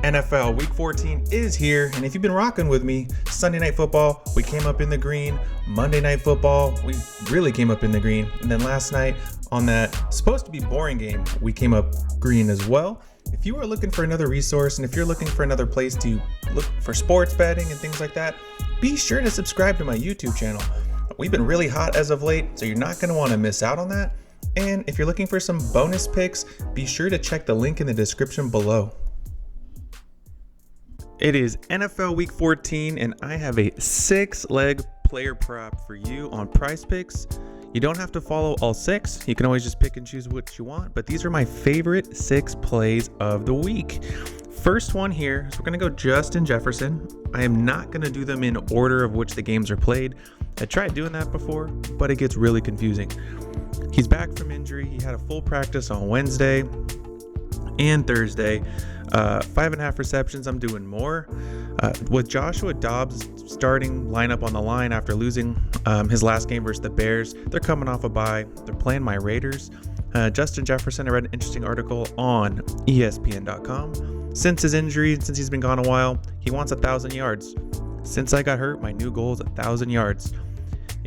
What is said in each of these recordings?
NFL Week 14 is here, and if you've been rocking with me, Sunday Night Football, we came up in the green. Monday Night Football, we really came up in the green. And then last night, on that supposed to be boring game, we came up green as well. If you are looking for another resource, and if you're looking for another place to look for sports betting and things like that, be sure to subscribe to my YouTube channel. We've been really hot as of late, so you're not going to want to miss out on that. And if you're looking for some bonus picks, be sure to check the link in the description below. It is NFL Week 14, and I have a 6-leg player prop for you on Prizepicks. You don't have to follow all 6. You can always just pick and choose what you want, but these are my favorite 6 plays of the week. First one here, so we're going to go Justin Jefferson. I am not going to do them in order of which the games are played. I tried doing that before, but it gets really confusing. He's back from injury. He had a full practice on Wednesday and Thursday. 5.5 receptions. I'm doing more. With Joshua Dobbs starting lineup on the line after losing his last game versus the Bears, they're coming off a bye. They're playing my Raiders. Justin Jefferson, I read an interesting article on ESPN.com. Since his injury, since he's been gone a while, he wants 1,000 yards. Since I got hurt, my new goal is 1,000 yards.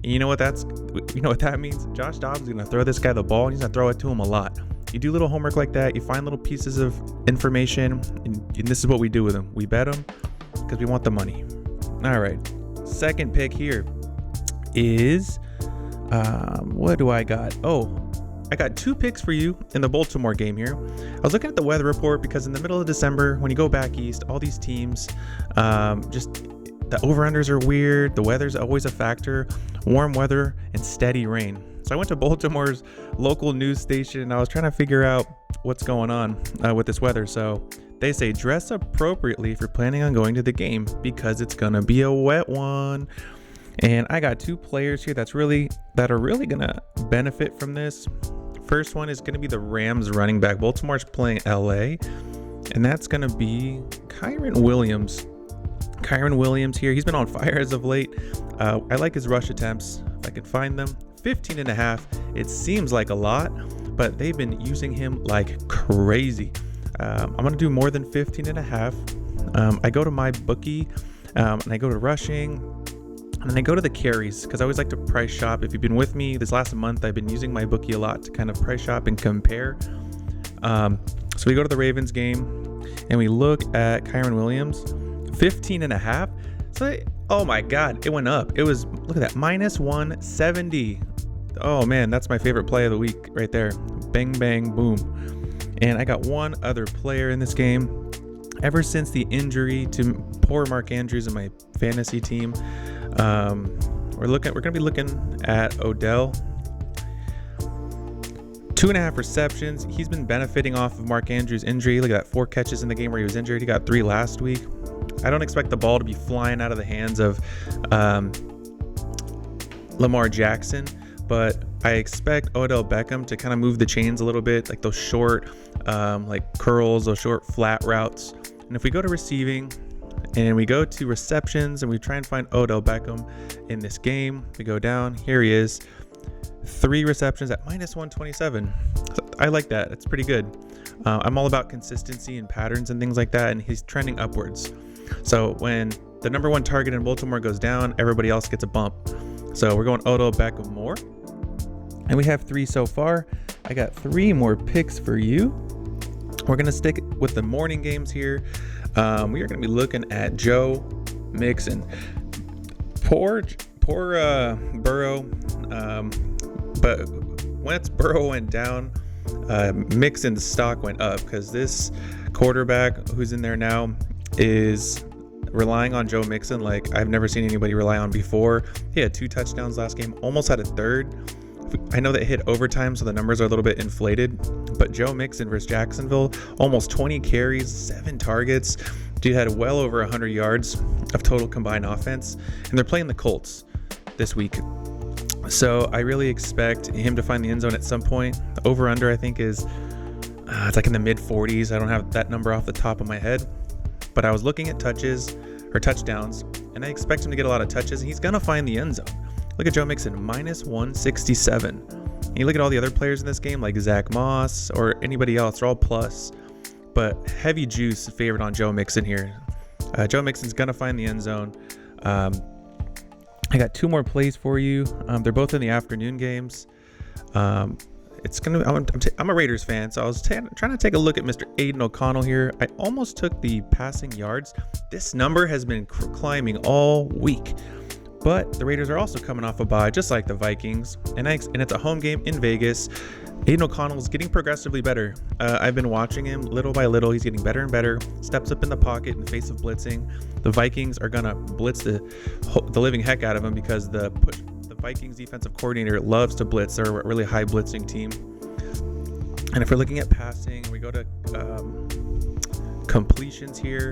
And you know what that means? Josh Dobbs is going to throw this guy the ball, and he's going to throw it to him a lot. You do little homework like that, you find little pieces of information, and this is what we do with them. We bet them because we want the money. All right, second pick here is, what do I got? I got 2 picks for you in the Baltimore game here. I was looking at the weather report because in the middle of December, when you go back east, all these teams, just the over-unders are weird. The weather's always a factor. Warm weather and steady rain. So I went to Baltimore's local news station and I was trying to figure out what's going on with this weather. So they say dress appropriately if you're planning on going to the game because it's going to be a wet one. And I got 2 players here that are really going to benefit from this. First one is going to be the Rams running back. Baltimore's playing LA, and that's going to be Kiron Williams. Kiron Williams here. He's been on fire as of late. I like his rush attempts. If I can find them. 15.5. It seems like a lot, but they've been using him like crazy. I'm going to do more than 15.5. I go to MyBookie, and I go to rushing, and then I go to the carries because I always like to price shop. If you've been with me this last month, I've been using MyBookie a lot to kind of price shop and compare. So we go to the Ravens game, and we look at Kiron Williams, 15.5. So oh my God, it went up. It was, look at that, minus 170. Oh man, that's my favorite play of the week right there. Bang, bang, boom. And I got one other player in this game. Ever since the injury to poor Mark Andrews in my fantasy team, we're going to be looking at Odell. 2.5 receptions. He's been benefiting off of Mark Andrews' injury. Look at that, 4 catches in the game where he was injured. He got 3 last week. I don't expect the ball to be flying out of the hands of Lamar Jackson, but I expect Odell Beckham to kind of move the chains a little bit, like those short like curls, those short flat routes. And if we go to receiving and we go to receptions and we try and find Odell Beckham in this game, we go down, here he is, 3 receptions at minus 127. I like that. It's pretty good. I'm all about consistency and patterns and things like that, and he's trending upwards. So when the number 1 target in Baltimore goes down, everybody else gets a bump. So we're going Odell Beckham more. And we have 3 so far. I got 3 more picks for you. We're going to stick with the morning games here. We are going to be looking at Joe Mixon. Poor Burrow. But once Burrow went down, Mixon's stock went up because this quarterback who's in there now is relying on Joe Mixon like I've never seen anybody rely on before. He had 2 touchdowns last game, almost had a third. I know that it hit overtime, so the numbers are a little bit inflated, but Joe Mixon versus Jacksonville, almost 20 carries, 7 targets. Dude had well over 100 yards of total combined offense, and they're playing the Colts this week. So I really expect him to find the end zone at some point. The over-under, I think, is it's like in the mid-40s. I don't have that number off the top of my head, but I was looking at touchdowns, and I expect him to get a lot of touches, and he's going to find the end zone. Look at Joe Mixon, minus 167. And you look at all the other players in this game, like Zach Moss or anybody else, they're all plus. but heavy juice favored on Joe Mixon here. Joe Mixon's gonna find the end zone. I got 2 more plays for you. They're both in the afternoon games. I'm a Raiders fan, so I was trying to take a look at Mr. Aiden OConnell here. I almost took the passing yards. This number has been climbing all week, but the Raiders are also coming off a bye, just like the Vikings, and it's a home game in Vegas. Aiden OConnell is getting progressively better. I've been watching him little by little. He's getting better and better. Steps up in the pocket in the face of blitzing. The Vikings are gonna blitz the living heck out of him because the Vikings defensive coordinator loves to blitz. They're a really high blitzing team. And if we're looking at passing, we go to completions here,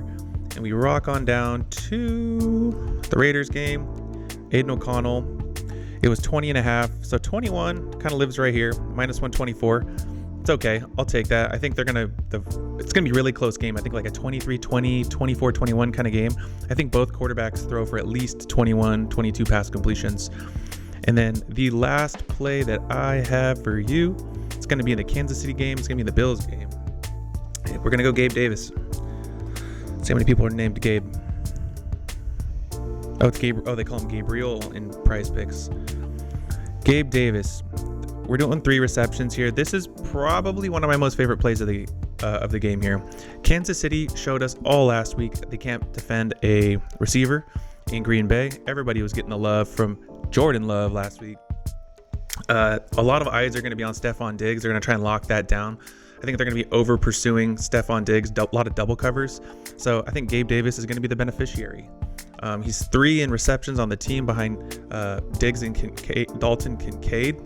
and we rock on down to the Raiders game. Aiden OConnell, it was 20.5, so 21 kind of lives right here, minus 124. It's okay, I'll take that. I think it's gonna be a really close game. I think like a 23-20, 24-21 kind of game. I think both quarterbacks throw for at least 21, 22 pass completions. And then the last play that I have for you, it's going to be in the Kansas City game. It's going to be in the Bills game. We're going to go Gabe Davis. See how many people are named Gabe. Oh, it's Gabe. Oh, they call him Gabriel in Prizepicks. Gabe Davis. We're doing 3 receptions here. This is probably one of my most favorite plays of the game here. Kansas City showed us all last week they can't defend a receiver in Green Bay. Everybody was getting the love from Jordan Love last week. A lot of eyes are going to be on Stephon Diggs. They're going to try and lock that down. I think they're going to be over pursuing Stephon Diggs, a lot of double covers. So I think Gabe Davis is going to be the beneficiary. He's 3 in receptions on the team behind Diggs and Dalton Kincaid.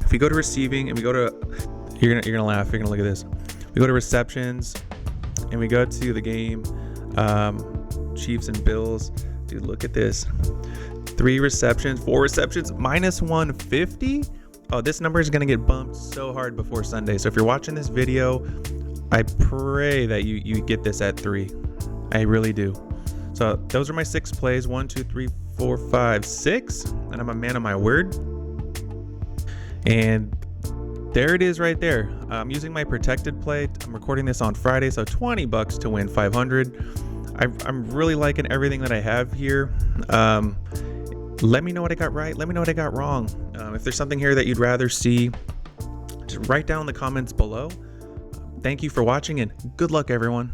If we go to receiving and we go to, you're gonna laugh. You're gonna look at this. We go to receptions and we go to the game. Chiefs and Bills. Dude, look at this. 3 receptions, 4 receptions, minus 150. Oh, this number is going to get bumped so hard before Sunday. So if you're watching this video, I pray that you get this at 3. I really do. So those are my 6 plays. 1, 2, 3, 4, 5, 6. And I'm a man of my word. And there it is right there. I'm using my protected play. I'm recording this on Friday, so $20 to win 500. I'm really liking everything that I have here. Let me know what I got right. Let me know what I got wrong. If there's something here that you'd rather see, just write down in the comments below. Thank you for watching and good luck, everyone.